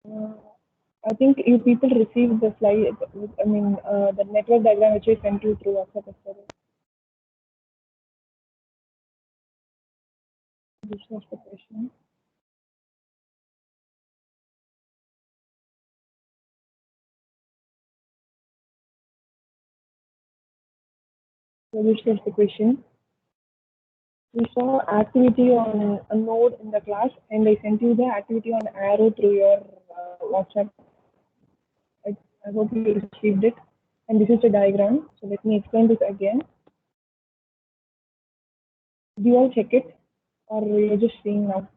Uh, I think you people received the slide, the network diagram which I sent you through WhatsApp yesterday. This was the question. So this was the question. We saw activity on a node in the class, and I sent you the activity on arrow through your WhatsApp. I, I hope you received it. And this is the diagram. So let me explain this again. Do you all check it, or you're just seeing now?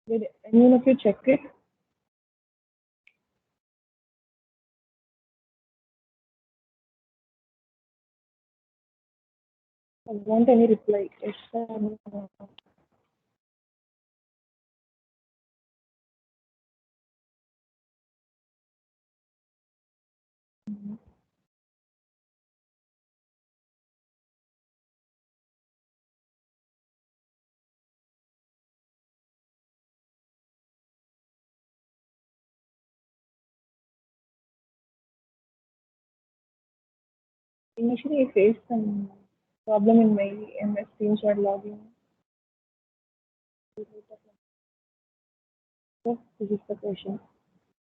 Did anyone of you check it? I want any reply. Yes, no. Initially, I faced some problem in my MS Teams while logging. So this is the question.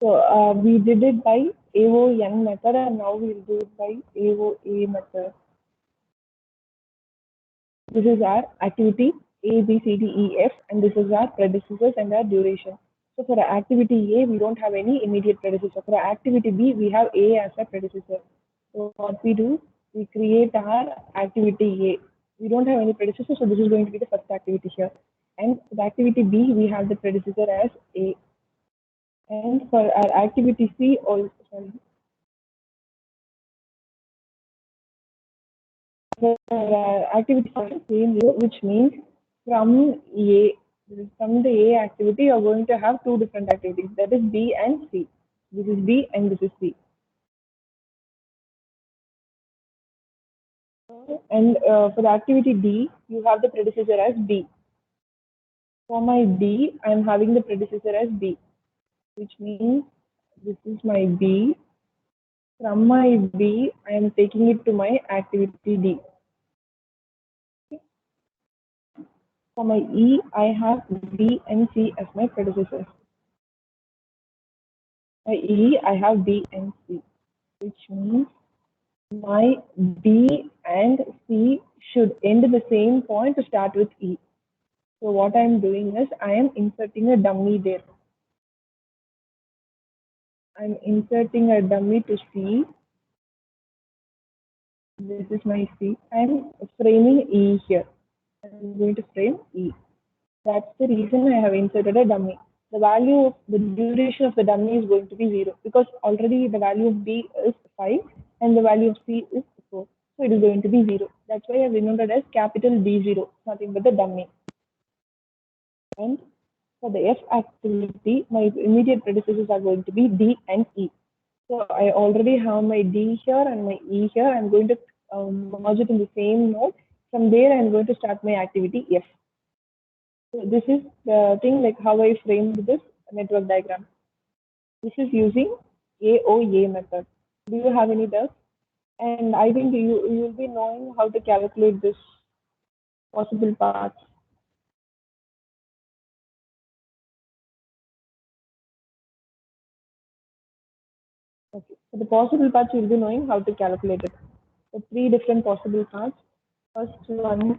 So we did it by AON method, and now we'll do it by AOA method. This is our activity A, B, C, D, E, F, and this is our predecessors and our duration. So for activity A, we don't have any immediate predecessor. For activity B, we have A as a predecessor. So what we do, we create our activity A. We don't have any predecessor, so this is going to be the first activity here. And for the activity B, we have the predecessor as A. And for our activity C, also, sorry, for activity same row, which means from A, from the A activity, you're going to have two different activities. That is B and C. This is B and this is C. And for the activity D, you have the predecessor as B. For my D, I'm having the predecessor as B, which means this is my B. From my B, I am taking it to my activity D. For my E, I have B and C as my predecessors. My E, I have B and C, which means my B and C should end the same point to start with E. So what I'm doing is I am inserting a dummy there. I'm inserting a dummy to C. This is my C. I'm framing E here. I'm going to frame E. That's the reason I have inserted a dummy. The value of the duration of the dummy is going to be 0 because already the value of B is 5 and the value of C is 4. So it is going to be 0. That's why I have remembered as capital D0, nothing but the dummy. And for the F activity, my immediate predecessors are going to be D and E. So I already have my D here and my E here. I'm going to merge it in the same node. From there, I'm going to start my activity F. So this is the thing like how I framed this network diagram. This is using AOA method. Do you have any doubts? And I think you'll be knowing how to calculate this possible paths. Okay. So the possible paths you'll be knowing how to calculate it. So three different possible paths. First one,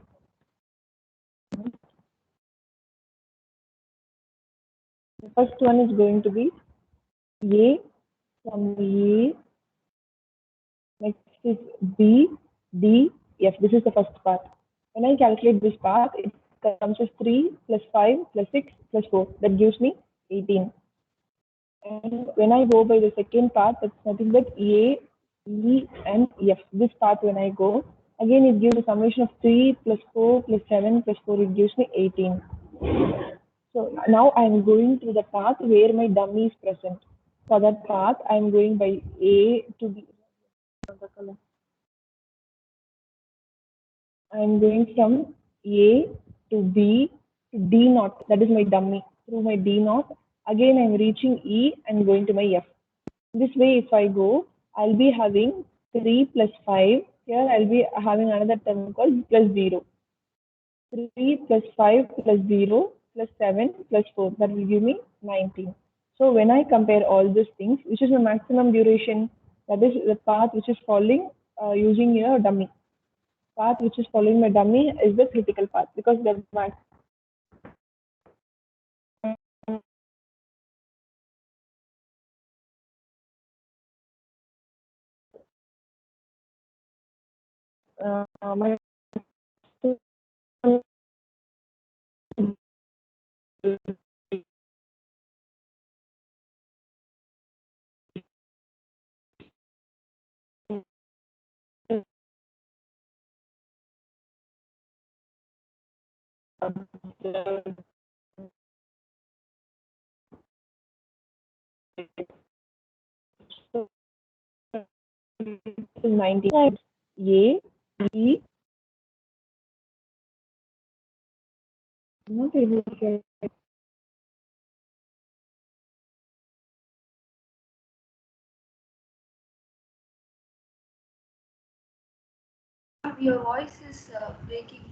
the first one is going to be A from A. Next is B, D, F. This is the first path. When I calculate this path, it comes as 3 plus 5 plus 6 plus 4. That gives me 18. And when I go by the second path, that's nothing but A, E, and F. This path, when I go, again it gives a summation of 3 plus 4 plus 7 plus 4. It gives me 18. So now I'm going to the path where my dummy is present. For that path, I'm going by A to B. I'm going from A to B to D naught. That is my dummy. Through my D naught. Again, I'm reaching E and going to my F. This way, if I go, I'll be having 3 plus 5. Here, I'll be having another term called plus 0. 3 plus 5 plus 0 plus 7 plus 4. That will give me 19. So when I compare all these things, which is the maximum duration, that is the path which is following using your dummy. Path which is following my dummy is the critical path because the my 19 A, E, not able to get Your voice is breaking.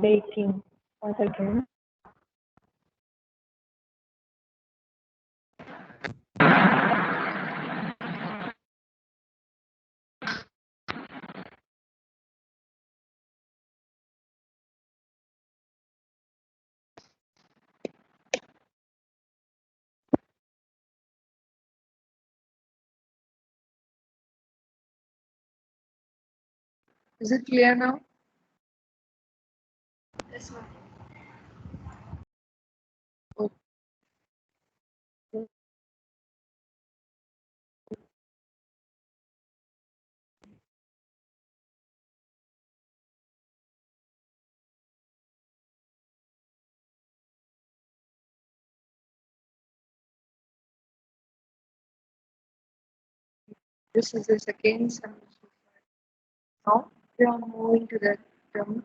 baking. One second. Is it clear now? Yes, ma'am. Okay. This is the second summation. Now we are moving to the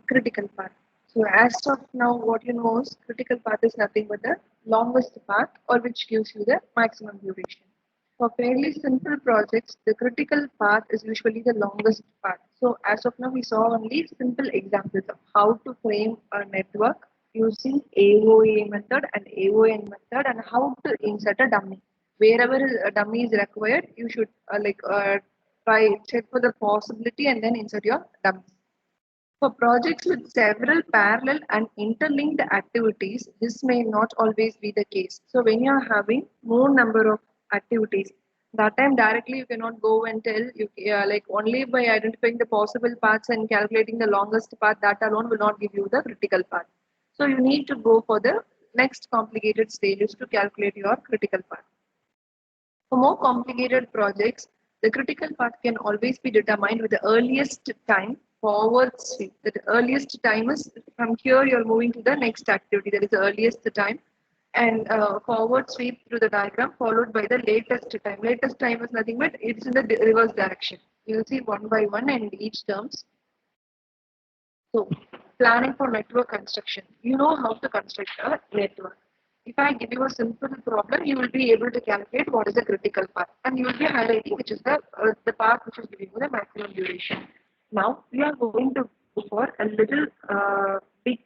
critical path. So as of now, what you know is critical path is nothing but the longest path or which gives you the maximum duration. For fairly simple projects, the critical path is usually the longest path. So as of now, we saw only simple examples of how to frame a network using AOA method and AON method and how to insert a dummy. Wherever a dummy is required, you should try check for the possibility and then insert your dummies. For projects with several parallel and interlinked activities, this may not always be the case. So when you are having more number of activities, that time directly you cannot go and tell you like only by identifying the possible paths and calculating the longest path, that alone will not give you the critical path. So you need to go for the next complicated stages to calculate your critical path. For more complicated projects, the critical path can always be determined with the earliest time forward sweep. The earliest time is from here you're moving to the next activity, that is the earliest time, and forward sweep through the diagram followed by the latest time. Latest time is nothing but it's in the reverse direction. You'll see one by one and each terms. So, planning for network construction. You know how to construct a network. If I give you a simple problem, you will be able to calculate what is the critical path, and you will be highlighting which is the path which is giving you the maximum duration. Now we are going to go for a little big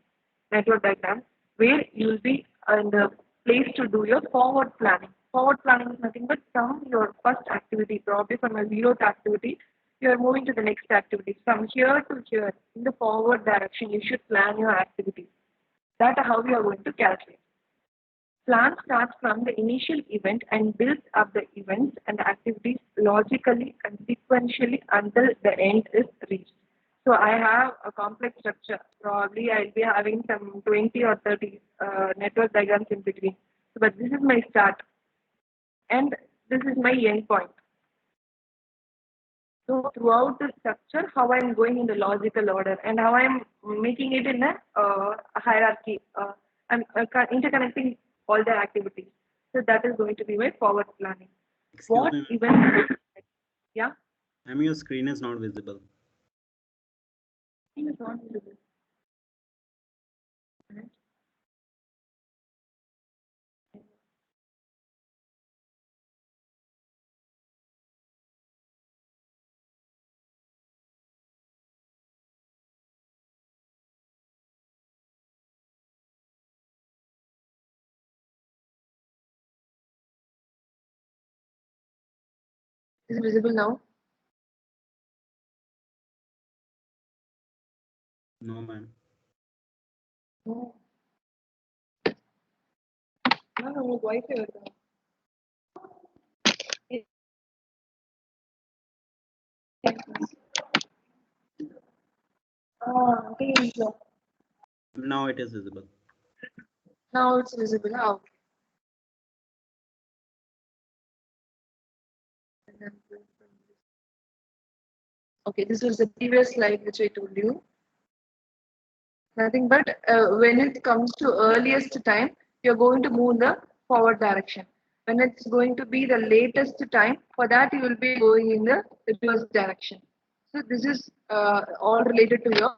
network diagram where you will be in the place to do your forward planning. Forward planning is nothing but from your first activity, probably from a zeroth activity, you are moving to the next activity. From here to here, in the forward direction, you should plan your activities. That is how we are going to calculate. Plan starts from the initial event and builds up the events and activities logically and sequentially until the end is reached. So I have a complex structure. Probably I'll be having some 20 or 30 network diagrams in between. So, but this is my start and this is my end point. So throughout the structure, how I'm going in the logical order and how I'm making it in a hierarchy. I'm interconnecting all the activities. So that is going to be my forward planning. Excuse What me. events? Yeah. Your screen is not visible. Screen is not visible. Right. Is it visible now? No, ma'am. No. No, Wi-Fi வருதா? Okay. Now it is visible. Now it's visible. Okay. Okay, this was the previous slide which I told you. Nothing but when it comes to earliest time, you're going to move in the forward direction. When it's going to be the latest time, for that you will be going in the reverse direction. So this is all related to your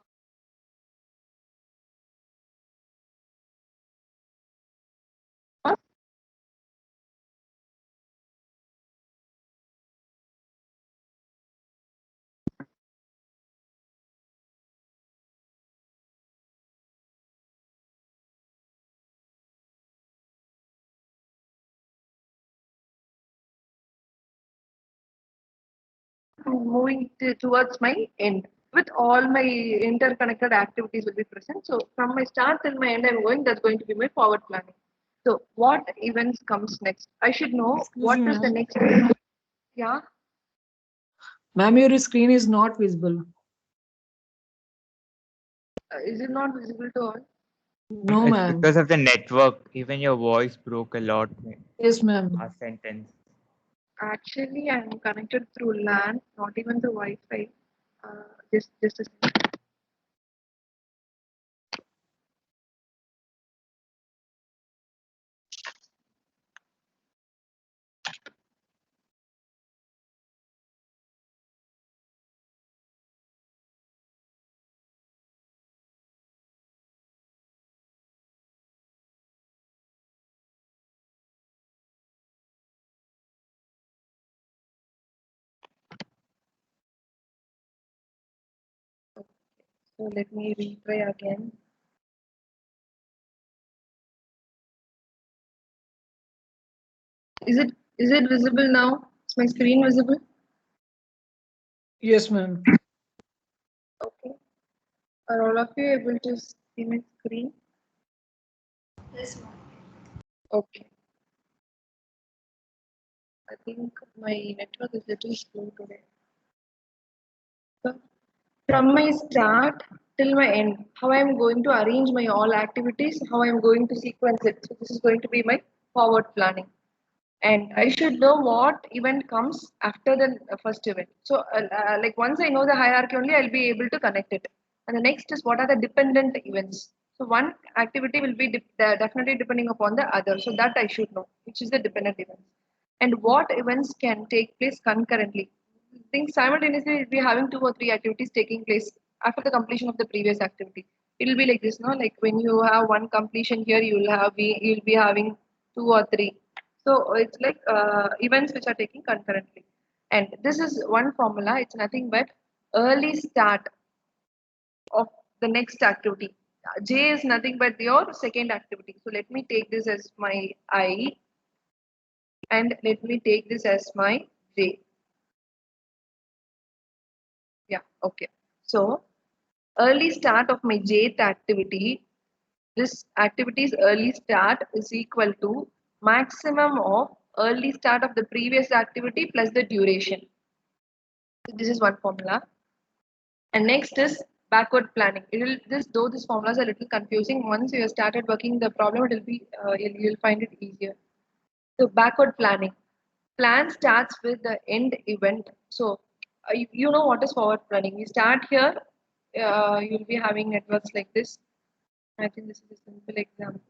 moving towards my end with all my interconnected activities will be present. So from my start till my end I'm going, that's going to be my forward planning. So what events comes next? I should know Excuse what me, is the ma'am. next. Yeah. Ma'am, your screen is not visible. Is it not visible to all? No, It's ma'am. because of the network. Even your voice broke a lot. Yes, ma'am. Last sentence. Actually, I'm connected through LAN, not even through Wi-Fi. Just a second. So let me retry again. Is it visible now? Is my screen visible? Yes, ma'am. Okay. Are all of you able to see my screen? Yes, ma'am. Okay. I think my network is little slow today. So from my start till my end, how I am going to arrange my all activities, how I am going to sequence it. So this is going to be my forward planning. And I should know what event comes after the first event. So like once I know the hierarchy only, I'll be able to connect it. And the next is what are the dependent events. So one activity will be definitely depending upon the other. So that I should know, which is the dependent events. And what events can take place concurrently. Think simultaneously we'll be having two or three activities taking place after the completion of the previous activity. It will be like this, no? Like when you have one completion here, you'll be having two or three. So it's like events which are taking concurrently. And this is one formula. It's nothing but early start of the next activity. J is nothing but your second activity. So let me take this as my I and let me take this as my J. Yeah, okay. So early start of my jth activity, this activity's early start is equal to maximum of early start of the previous activity plus the duration. So this is one formula. And next is backward planning. It will this though these formulas are a little confusing. Once you have started working the problem, it will be you'll find it easier. So backward planning. Plan starts with the end event. So you know what is forward planning. We start here. You'll be having networks like this. I think this is a simple example.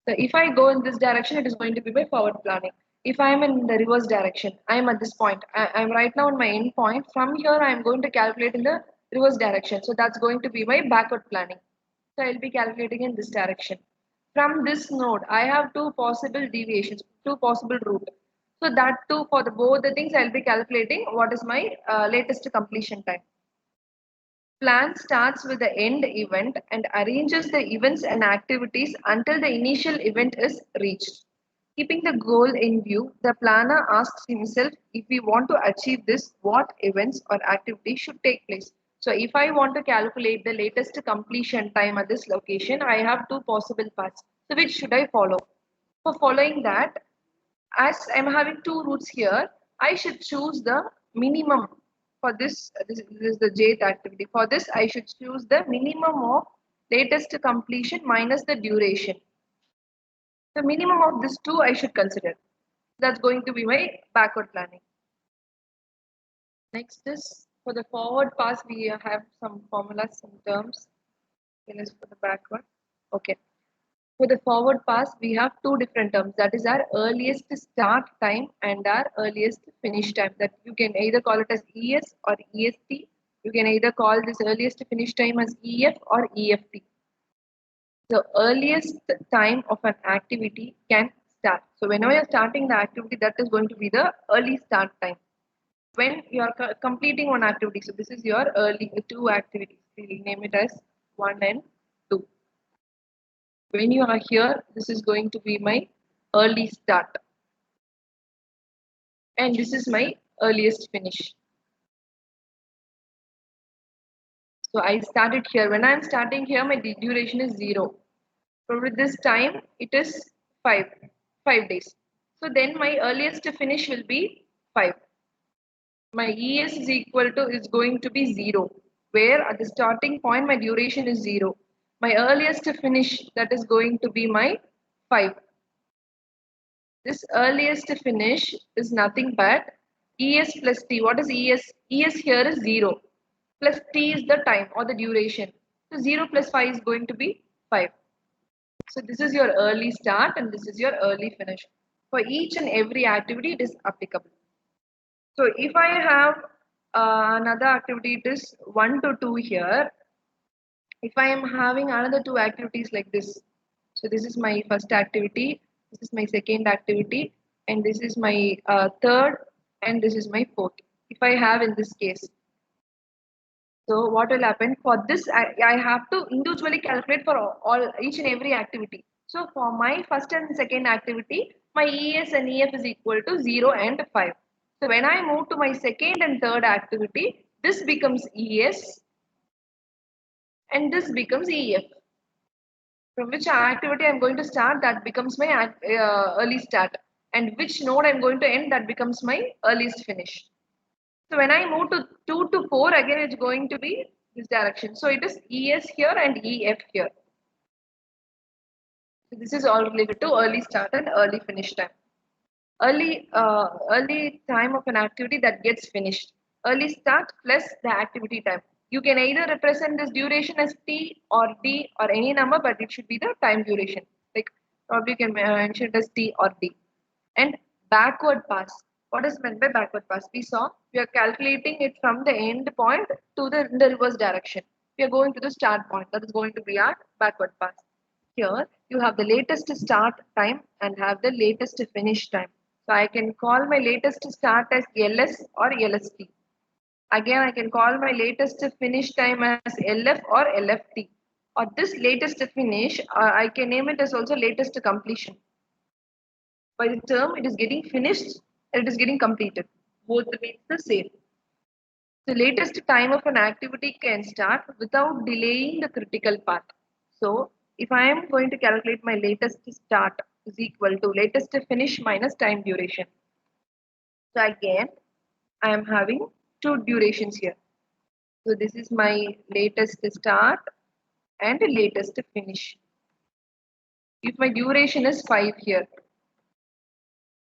So if I go in this direction, it is going to be my forward planning. if I am in the reverse direction, I am at this point. I am right now on my end point. From here, I am going to calculate in the reverse direction. So that's going to be my backward planning. So I'll be calculating in this direction. From this node, I have two possible deviations, two possible route. So that too, for the both the things, I'll be calculating what is my latest completion time. Plan starts with the end event and arranges the events and activities until the initial event is reached. Keeping the goal in view, the planner asks himself if we want to achieve this, what events or activities should take place. So if I want to calculate the latest completion time at this location, I have two possible paths. So which should I follow? For following that, as I'm having two routes here, I should choose the minimum for this is the jth activity. For this, I should choose the minimum of latest completion minus the duration. The minimum of these two I should consider. That's going to be my backward planning. Next is for the forward pass, we have some formulas, some terms. Then is for the backward. Okay. For the forward pass, we have two different terms. That is our earliest start time and our earliest finish time. That you can either call it as ES or EST. You can either call this earliest finish time as EF or EFT. The earliest time of an activity can start. So whenever you're starting the activity, that is going to be the early start time. When you are completing one activity, so this is your early two activities. We name it as 1 and 2. When you are here, this is going to be my early start. And this is my earliest finish. So I started here. When I'm starting here, my duration is 0. So with this time, it is 5 days. So then my earliest finish will be 5. My ES is going to be 0, where at the starting point, my duration is 0. My earliest finish, that is going to be my 5. This earliest finish is nothing but ES plus T. What is ES? ES here is 0. Plus T is the time or the duration. So 0 plus 5 is going to be 5. So this is your early start and this is your early finish. For each and every activity, it is applicable. So if I have another activity, it is 1 to 2 here. If I am having another two activities like this, so this is my first activity, this is my second activity, and this is my third, and this is my fourth. If I have in this case, so what will happen for this? I have to individually calculate for all each and every activity. So for my first and second activity, my ES and EF is equal to 0 and 5. So when I move to my second and third activity, this becomes ES and this becomes EF. From which activity I'm going to start, that becomes my early start. And which node I'm going to end, that becomes my earliest finish. So when I move to 2 to 4, again it's going to be this direction. So it is ES here and EF here. So this is all related to early start and early finish time. Early time of an activity that gets finished. Early start plus the activity time. You can either represent this duration as T or D or any number, but it should be the time duration. Like probably you can mention it as T or D. And backward pass. What is meant by backward pass? We saw we are calculating it from the end point to the reverse direction. We are going to the start point. That is going to be our backward pass. Here you have the latest start time and have the latest finish time. So I can call my latest start as LS or LST. Again, I can call my latest finish time as LF or LFT. Or this latest finish, I can name it as also latest completion. By the term, it is getting finished and it is getting completed. Both means the same. The latest time of an activity can start without delaying the critical path. So if I am going to calculate my latest start is equal to latest finish minus time duration. So again, I am having two durations here. So this is my latest start and latest finish. If my duration is 5 here,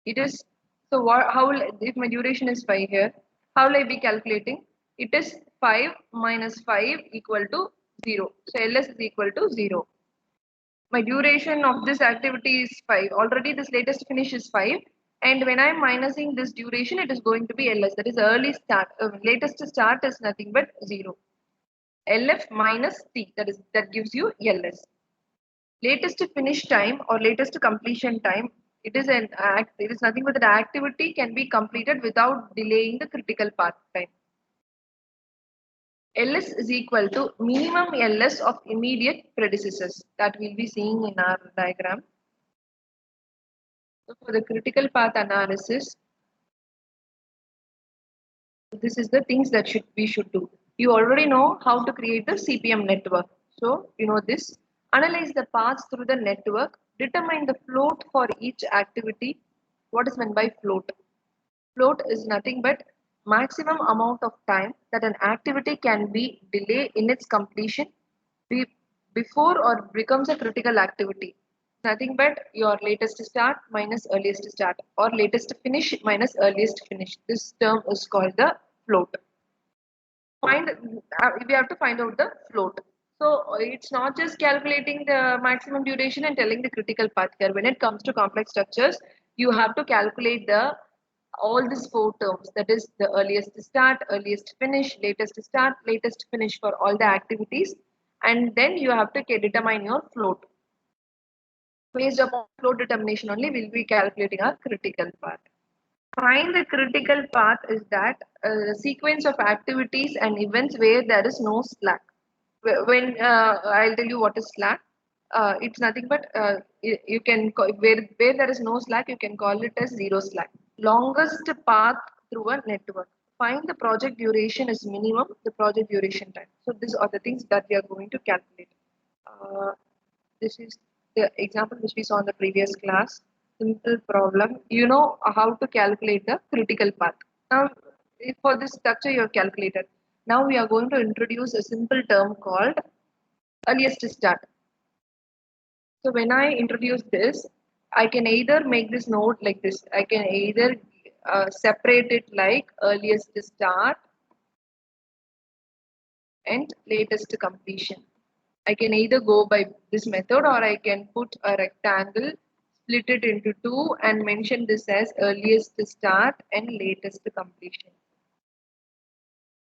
it is, so what, how will, if my duration is 5 here, how will I be calculating? It is 5 minus 5 equal to 0. So LS is equal to 0. My duration of this activity is 5. Already this latest finish is 5. And when I'm minusing this duration, it is going to be ls. That is early start. Latest start is nothing but 0. LF minus T. That gives you ls. Latest finish time or latest completion time. It is an act. It is nothing but the activity can be completed without delaying the critical path time. LS is equal to minimum LS of immediate predecessors that we'll be seeing in our diagram. So for the critical path analysis, this is the things that we should do. You already know how to create the CPM network. So you know this. Analyze the paths through the network. Determine the float for each activity. What is meant by float? Float is nothing but maximum amount of time that an activity can be delayed in its completion before or becomes a critical activity. Nothing but your latest start minus earliest start or latest finish minus earliest finish. This term is called the float. We have to find out the float. So it's not just calculating the maximum duration and telling the critical path here. When it comes to complex structures, you have to calculate the all these four terms. That is the earliest start, earliest finish, latest start, latest finish for all the activities, and then you have to determine your float. Based upon float determination only, we'll be calculating our critical path. Find the critical path is that a sequence of activities and events where there is no slack. When I'll tell you what is slack, it's nothing but you can where there is no slack, you can call it as zero slack. Longest path through a network. Find the project duration is minimum, the project duration time. So these are the things that we are going to calculate. This is the example which we saw in the previous class. Simple problem. You know how to calculate the critical path. Now, for this structure you have calculated. Now we are going to introduce a simple term called earliest start. So when I introduce this, I can either make this node like this. I can either separate it like earliest start and latest completion. I can either go by this method or I can put a rectangle, split it into two and mention this as earliest start and latest completion.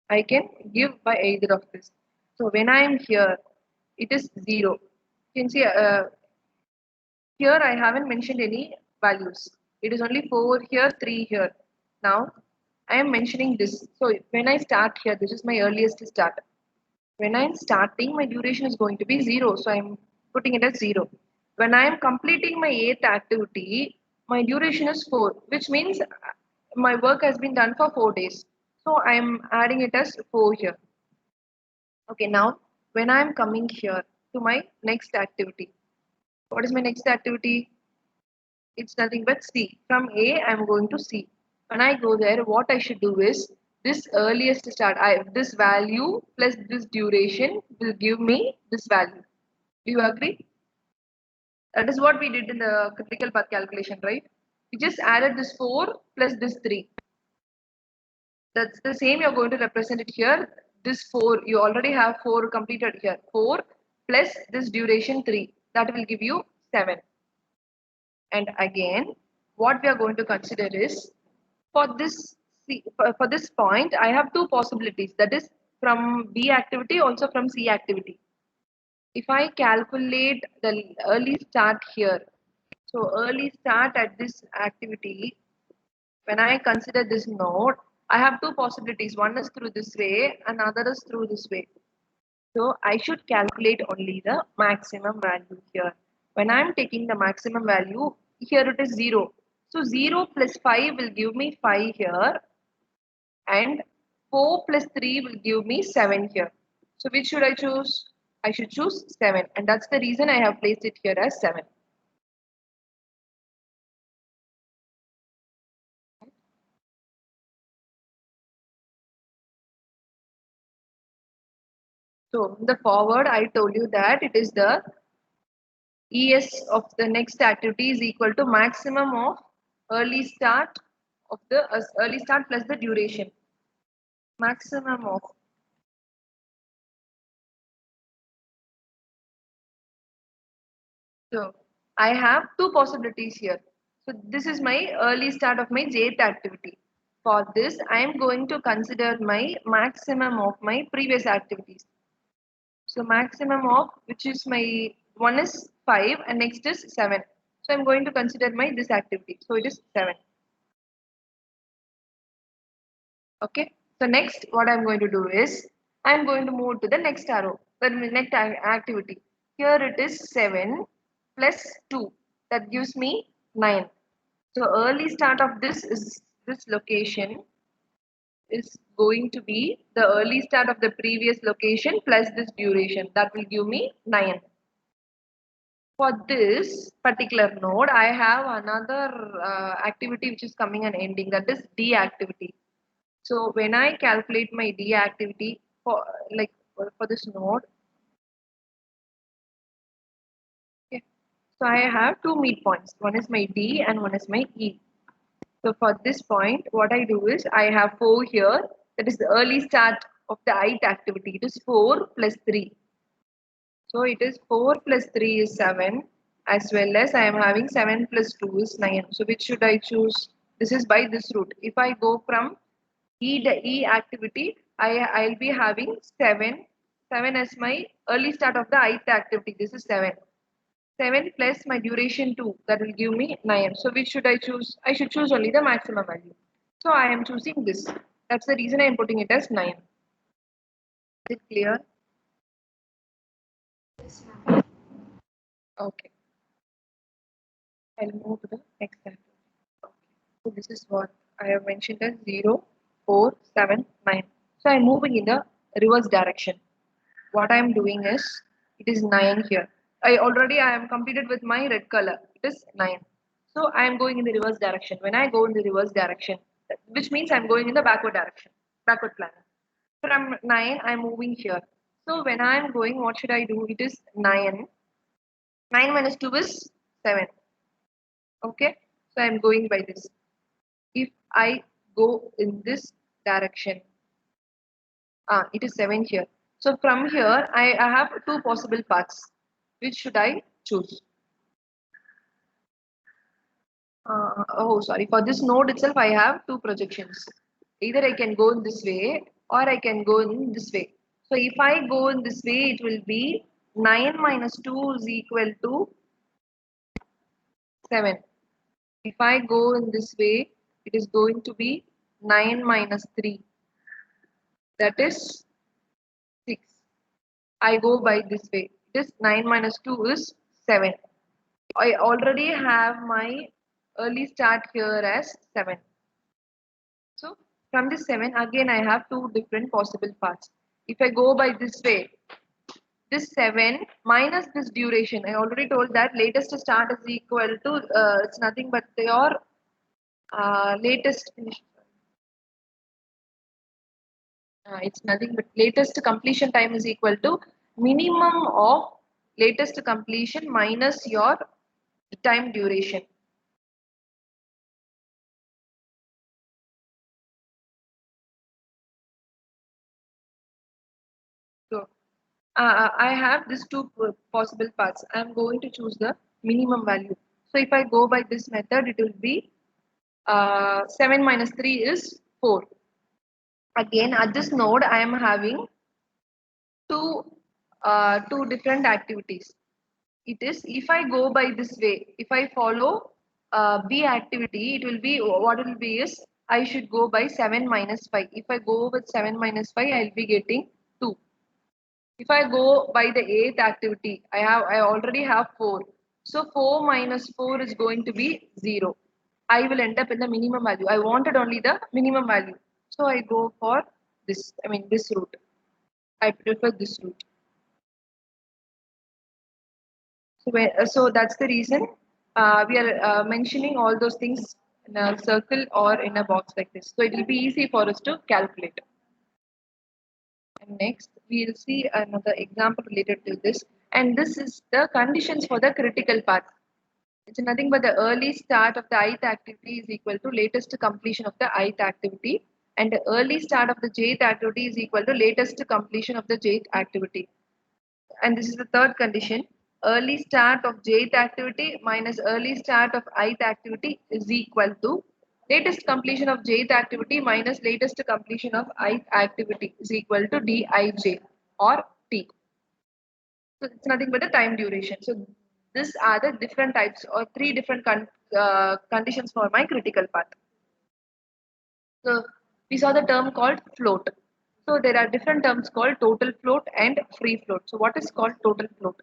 I can give by either of this. So when I am here, it is 0. You can see here I haven't mentioned any values. It is only 4 here, 3 here. Now I am mentioning this. So when I start here, this is my earliest start. When I'm starting, my duration is going to be 0. So I'm putting it as 0. When I am completing my 8th activity, my duration is 4, which means my work has been done for 4 days. So I'm adding it as 4 here. Okay, now when I'm coming here to my next activity, what is my next activity? It's nothing but C. From A, I'm going to C. When I go there, what I should do is this earliest start. This value plus this duration will give me this value. Do you agree? That is what we did in the critical path calculation, right? We just added this 4 plus this 3. That's the same you're going to represent it here. This 4, you already have 4 completed here. 4 plus this duration 3. That will give you 7. And again, what we are going to consider is for this point, I have two possibilities. That is from B activity, also from C activity. If I calculate the early start here, so early start at this activity, when I consider this node, I have two possibilities. One is through this way, and other is through this way. So I should calculate only the maximum value here. When I'm taking the maximum value, here it is 0. So 0 plus 5 will give me 5 here, and 4 plus 3 will give me 7 here. So which should I choose? I should choose 7, and that's the reason I have placed it here as 7. So the forward, I told you that it is the ES of the next activity is equal to maximum of early start of the early start plus the duration. Maximum of so I have two possibilities here. So this is my early start of my jth activity. For this, I am going to consider my maximum of my previous activities. So maximum of which is my one is 5 and next is 7. So I'm going to consider my this activity. So it is 7. Okay. So next what I'm going to do is I'm going to move to the next arrow, the next activity. Here it is 7 plus 2. That gives me 9. So early start of this is this location is going to be the early start of the previous location plus this duration. That will give me 9. For this particular node, I have another activity which is coming and ending, that is D activity. So when I calculate my D activity for for this node, okay, so I have two meet points. One is my D and one is my E. So for this point, what I do is I have 4 here. That is the early start of the ith activity. It is 4 plus 3. So it is 4 plus 3 is 7, as well as I am having 7 plus 2 is 9. So which should I choose? This is by this route. If I go from E activity, I'll be having 7. 7 as my early start of the ith activity. This is 7. 7 plus my duration 2. That will give me 9. So which should I choose? I should choose only the maximum value. So I am choosing this. That's the reason I am putting it as 9. Is it clear? Yes, ma'am. Okay. I'll move to the next activity. Okay. So this is what I have mentioned as 0, 4, 7, 9. So I'm moving in the reverse direction. What I'm doing is, it is 9 here. I am completed with my red color. It is 9. So I am going in the reverse direction. When I go in the reverse direction, which means I'm going in the backward direction, backward plan. From 9, I'm moving here. So when I'm going, what should I do? It is 9. 9 minus 2 is 7. Okay. So I'm going by this. If I go in this direction, it is 7 here. So from here, I have two possible paths. Which should I choose? Oh, sorry. For this node itself, I have two projections. Either I can go in this way or I can go in this way. So if I go in this way, it will be 9 minus 2 is equal to 7. If I go in this way, it is going to be 9 minus 3. That is 6. I go by this way. It is 9 minus 2 is 7. I already have my early start here as 7. So from this 7, again I have two different possible paths. If I go by this way, this 7 minus this duration, I already told that latest start is equal to, it's nothing but your latest finish. It's nothing but latest completion time is equal to minimum of latest completion minus your time duration. So I have these two possible paths. I am going to choose the minimum value. So if I go by this method, it will be 7 minus 3 is 4. Again, at this node, I am having two different activities. It is, if I go by this way, if I follow B activity, it will be, what it will be is, I should go by 7 minus 5. If I go with 7 minus 5, I'll be getting 2. If I go by the eighth activity, I already have 4. So 4 minus 4 is going to be 0. I will end up in the minimum value. I wanted only the minimum value. So I go for this, this route. I prefer this route. So that's the reason we are mentioning all those things in a circle or in a box like this. So it will be easy for us to calculate. And next, we'll see another example related to this. And this is the conditions for the critical path. It's nothing but the early start of the ith activity is equal to latest completion of the ith activity. And the early start of the jth activity is equal to latest completion of the jth activity. And this is the third condition. early start of jth activity minus early start of ith activity is equal to latest completion of jth activity minus latest completion of ith activity is equal to dij or t. So it's nothing but the time duration. So these are the different types or three different conditions for my critical path. So we saw the term called float. So there are different terms called total float and free float. So what is called total float?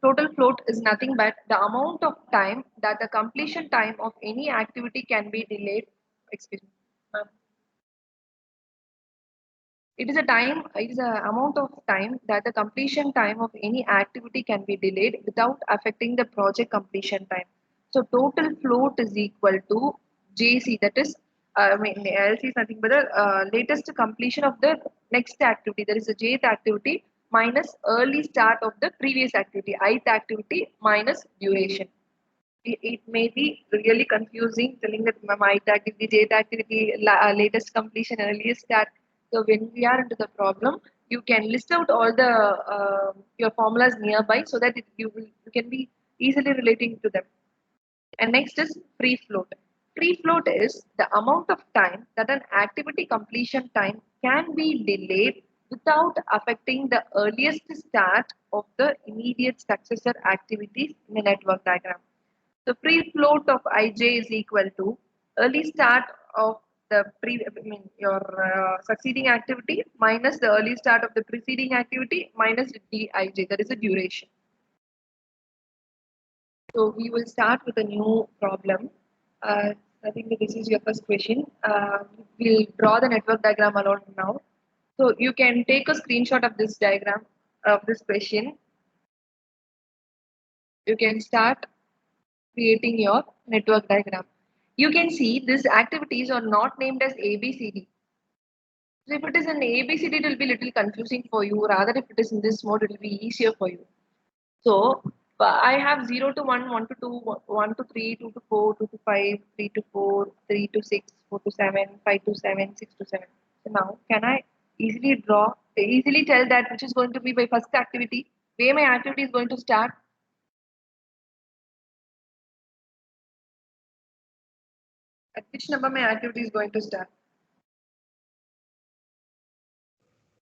Total float is nothing but the amount of time that the completion time of any activity can be delayed. Excuse me. It is an amount of time that the completion time of any activity can be delayed without affecting the project completion time. So total float is equal to JC, that is, LC is nothing but the latest completion of the next activity, that is the jth activity minus early start of the previous activity, ith activity minus duration. It may be really confusing telling that my ith activity, jth activity, latest completion, earliest start. So when we are into the problem, you can list out all the your formulas nearby so that you can be easily relating to them. And next is free float. Free float is the amount of time that an activity completion time can be delayed without affecting the earliest start of the immediate successor activities in a network diagram. The free float of ij is equal to early start of your succeeding activity minus the early start of the preceding activity minus dij, that is the duration. So we will start with a new problem. I think that this is your first question. We'll draw the network diagram alone now. So you can take a screenshot of this diagram of this question. You can start creating your network diagram. You can see these activities are not named as ABCD. So if it is an ABCD, it will be a little confusing for you. Rather, if it is in this mode, it will be easier for you. So I have 0 to 1, 1 to 2, 1 to 3, 2 to 4, 2 to 5, 3 to 4, 3 to 6, 4 to 7, 5 to 7, 6 to 7. So now can I easily tell that which is going to be my first activity, where my activity is going to start? At which number my activity is going to start?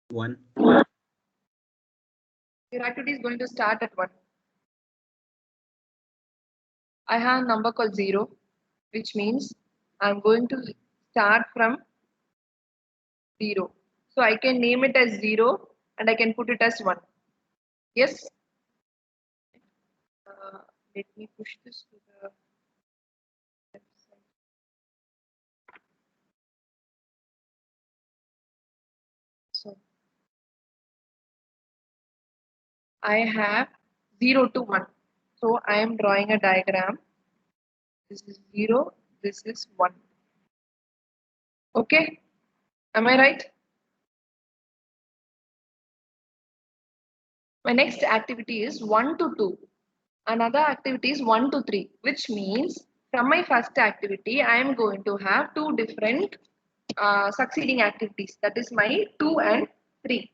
1. Your activity is going to start at 1. I have a number called 0, which means I'm going to start from 0. So I can name it as 0 and I can put it as 1. Yes? Let me push this to the website. So I have 0 to 1. So I am drawing a diagram. This is 0, this is 1. Okay? Am I right? My next activity is 1 to 2. Another activity is 1 to 3, which means from my first activity, I am going to have two different succeeding activities. That is my 2 and 3.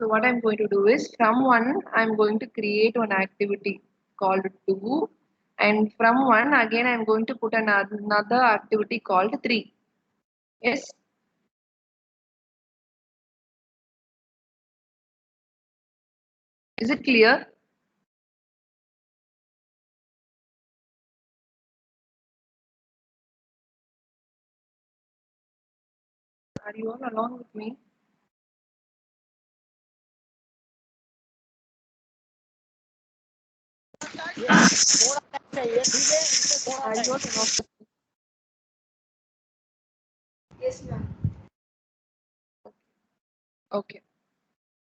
So what I'm going to do is from 1, I'm going to create one activity called 2. And from 1, again, I'm going to put another activity called 3. Yes? Is it clear? Are you all along with me? Are you all along with me? Yes, ma'am. Okay.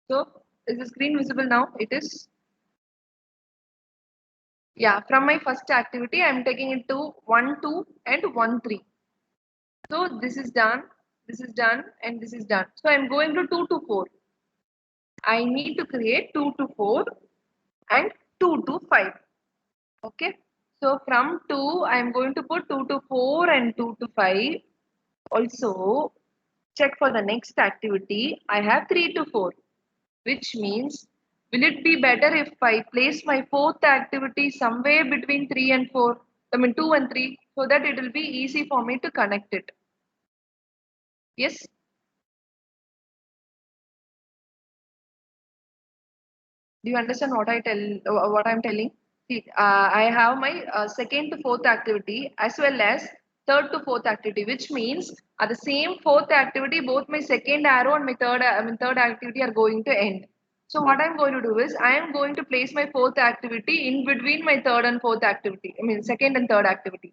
So is the screen visible now? It is. Yeah, from my first activity, I'm taking it to 1, 2 and 1, 3. So this is done, and this is done. So I'm going to 2 to 4. I need to create 2 to 4 and 2 to 5. Okay. So from 2, I'm going to put 2 to 4 and 2 to 5. Also, check for the next activity. I have 3 to 4, which means Will it be better if I place my fourth activity somewhere between 3 and 4? I mean 2 and 3, so that it will be easy for me to connect it. Yes? Do you understand what what I'm telling? See, I have my second to fourth activity as well as third to fourth activity, which means at the same fourth activity, both my second arrow and my third activity are going to end. So what I'm going to do is I am going to place my fourth activity in between my third and fourth activity. I mean second and third activity.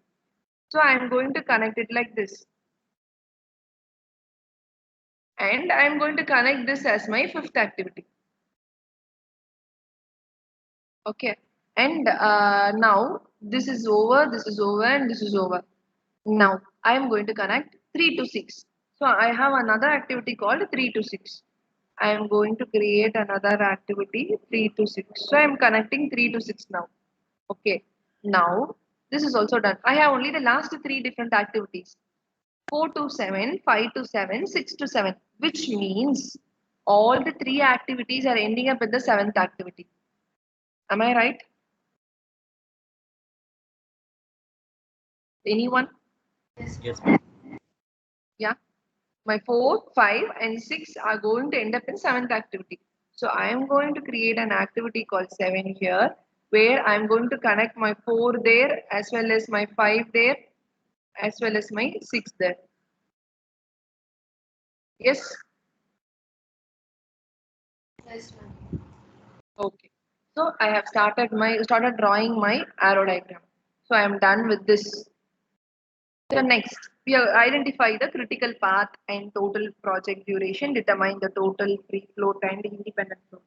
So I am going to connect it like this. And I am going to connect this as my fifth activity. Okay. And now this is over, and this is over. Now I am going to connect 3 to 6. So I have another activity called 3 to 6. I am going to create another activity 3 to 6. So I am connecting 3 to 6 now. Okay. Now this is also done. I have only the last three different activities. 4 to 7, 5 to 7, 6 to 7, which means all the three activities are ending up with the seventh activity. Am I right? Anyone? Yes, ma'am. Yeah. My 4, 5 and 6 are going to end up in seventh activity. So I am going to create an activity called 7 here where I am going to connect my 4 there as well as my 5 there as well as my 6 there. Yes. Yes, ma'am. Okay. So I have started drawing my arrow diagram. So I am done with this. So next, we have identify the critical path and total project duration, determine the total free float and independent floats.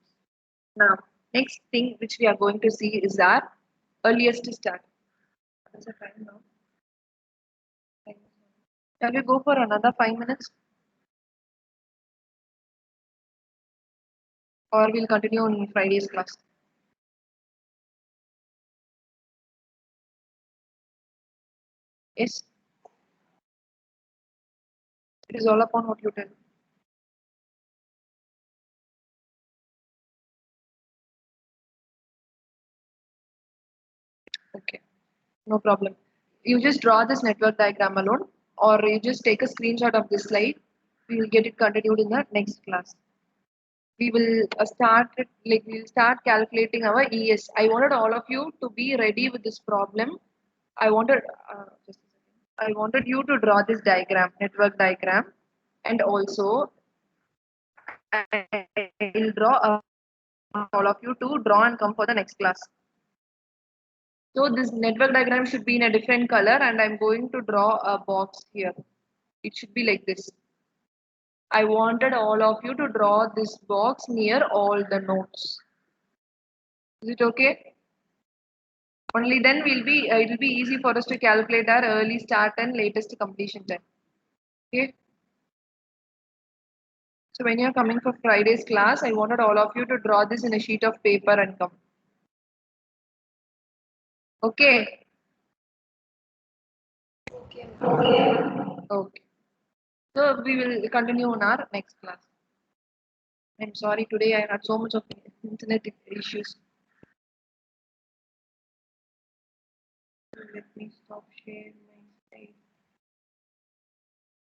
Now, next thing which we are going to see is our earliest start. What's the time now? Shall we go for another 5 minutes? Or we'll continue in Friday's class? Yes. It is all upon what you tell. Okay. No problem. You just draw this network diagram alone, or you just take a screenshot of this slide. We will get it continued in the next class. We will we'll start calculating our ES. I wanted all of you to be ready with this problem. I wanted just a second. I wanted you to draw this diagram, network diagram, and also I will draw all of you to draw and come for the next class. So this network diagram should be in a different color, and I'm going to draw a box here. It should be like this. I wanted all of you to draw this box near all the nodes. Is it okay? Only then it will be easy for us to calculate our early start and latest completion time. Okay. So when you're coming for Friday's class, I wanted all of you to draw this in a sheet of paper and come. Okay. Okay, ma'am. Okay. So we will continue in our next class. I'm sorry today I had so much of internet issues. Let me stop sharing.